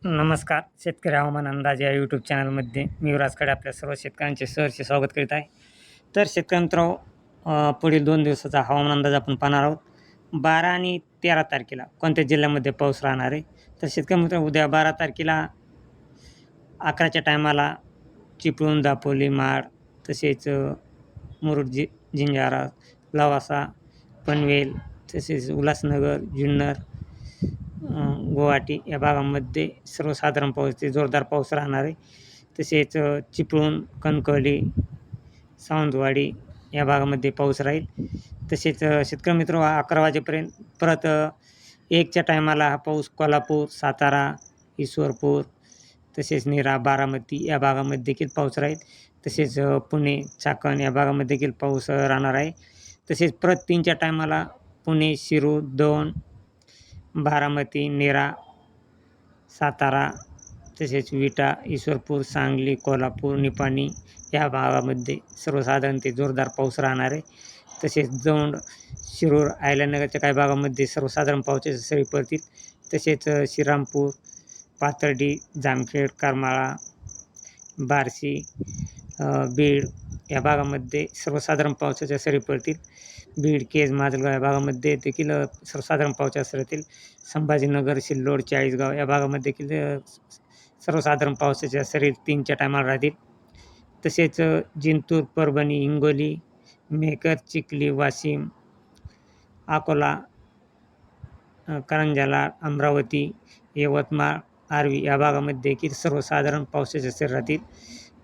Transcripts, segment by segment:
नमस्कार. शेतकरी हवामान अंदाज या यूट्यूब चॅनलमध्ये मी युवराजकडे आपल्या सर्व शेतकऱ्यांचे सहर्ष स्वागत करीत आहे. तर शेतकरी मित्रांनो, पुढील 2 दिवसाचा हवामान अंदाज आपण पाहणार आहोत. 12 आणि 13 तारखेला कोणत्या जिल्ह्यामध्ये पाऊस राहणार आहे. तर शेतकरी मित्रांनो, उद्या 12 तारखेला 11च्या टायमाला चिपळूण, दापोली, महाड तसेच मुरुड, जिंझारा, लवासा, पनवेल तसेच उल्हासनगर, जुन्नर, गुवाहाटी या भागामध्ये सर्वसाधारण पाऊस ते जोरदार पाऊस राहणार आहे. तसेच चिपळूण, कणकवली, सावंतवाडी या भागामध्ये पाऊस राहील. तसेच शेतकरी मित्र 11 वाजेपर्यंत परत 1च्या टायमाला हा पाऊस कोल्हापूर, सातारा, ईश्वरपूर तसेच नीरा, बारामती या भागामध्ये देखील पाऊस राहील. तसेच पुणे, चाकण या भागामध्ये देखील पाऊस राहणार आहे. तसेच परत 3च्या टायमाला पुणे, शिरूर, दौंड, बारामती, नीरा, सातारा तसेच विटा, ईश्वरपूर, सांगली, कोल्हापूर, निपाणी या भागामध्ये सर्वसाधारण ते जोरदार पाऊस राहणार आहे. तसेच दौंड, शिरूर, अहिल्यानगरच्या काही भागामध्ये सर्वसाधारण पावसाच्या सरी पडतील. तसेच श्रीरामपूर, पाथर्डी, जामखेड, करमाळा, बार्शी, बीड या भागामध्ये सर्वसाधारण पावसाच्या सरी पडतील. बीड, केज, माजलगाव या भागामध्ये देखील सर्वसाधारण पावसाच्या सरी येतील. संभाजीनगर, सिल्लोड, चाळीसगाव या भागामध्ये देखील सर्वसाधारण पावसाच्या सरी 3च्या टायमाला राहतील. तसेच जिंतूर, परभणी, हिंगोली, मेकर, चिखली, वाशिम, अकोला, कारंजा, अमरावती, यवतमाळ, आर्वी या भागामध्ये देखील सर्वसाधारण पावसाच्या सरी राहतील.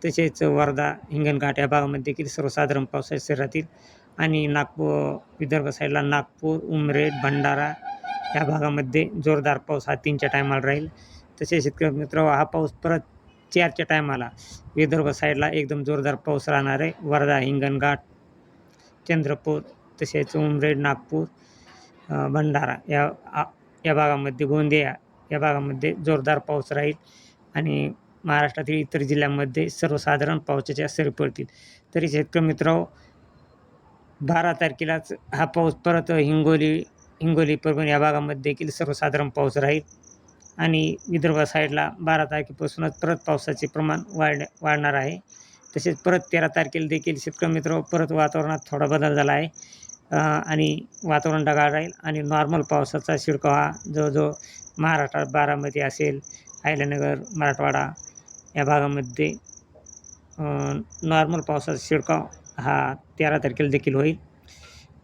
तसेच वर्धा, हिंगणघाट या भागामध्ये देखील सर्वसाधारण पावसाच्या सरी राहतील. आणि नागपूर, विदर्भ साईडला नागपूर, उमरेड, भंडारा या भागामध्ये जोरदार पाऊस हा 3च्या टायमाला राहील. तसेच शेतकरी मित्र हा पाऊस परत 4च्या टायमाला विदर्भ साईडला एकदम जोरदार पाऊस राहणार आहे. वर्धा, हिंगणघाट, चंद्रपूर तसेच उमरेड, नागपूर, भंडारा या भागामध्ये, गोंदिया या भागामध्ये जोरदार पाऊस राहील. आणि महाराष्ट्रातील इतर जिल्ह्यांमध्ये सर्वसाधारण पावसाच्या सरी पडतील. तरी शेतकरी मित्रांनो, 12 तारखेलाच हा पाऊस परत हिंगोली, परभणी या भागामध्ये देखील सर्वसाधारण पाऊस राहील. आणि विदर्भ साईडला 12 तारखेपासूनच परत पावसाचे प्रमाण वाढणार आहे. तसेच परत 13 तारखेला देखील शेतकरी मित्र परत वातावरणात थोडा बदल झाला आहे. आणि वातावरण ढगाळ राहील आणि नॉर्मल पावसाचा शिडकाव हा जवळजवळ महाराष्ट्रात बारामती असेल, अहिल्यानगर, मराठवाडा या भागामध्ये नॉर्मल पावसाचा शिडकाव हा 13 तारखेला देखील होईल.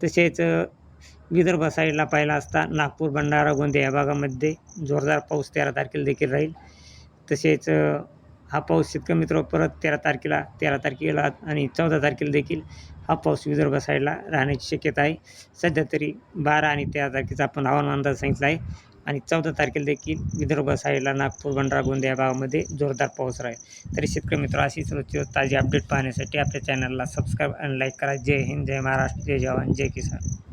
तसेच विदर्भ साईडला पाहिला असता नागपूर, भंडारा, गोंदिया या भागामध्ये जोरदार पाऊस 13 तारखेला देखील राहील. तसेच हा पाऊस शेतकरी मित्र परत 13 तारखेला आणि 14 तारखेला देखील हा पाऊस विदर्भ साईडला राहण्याची शक्यता आहे. सध्या तरी 12 आणि 13 तारखेचा आपण हवामान अंदाज सांगितला आहे. आणि 14 तारखेला देखील विदर्भ साईडला नागपूर, भंडारा, गोंदिया या भागामध्ये जोरदार पाऊस राहील. तरी शेतकरी मित्र अशीच रोजची ताजी अपडेट पाहण्यासाठी आपल्या चॅनलला सबस्क्राईब आणि लाईक करा. जय हिंद, जय महाराष्ट्र, जय जवान, जय किसान.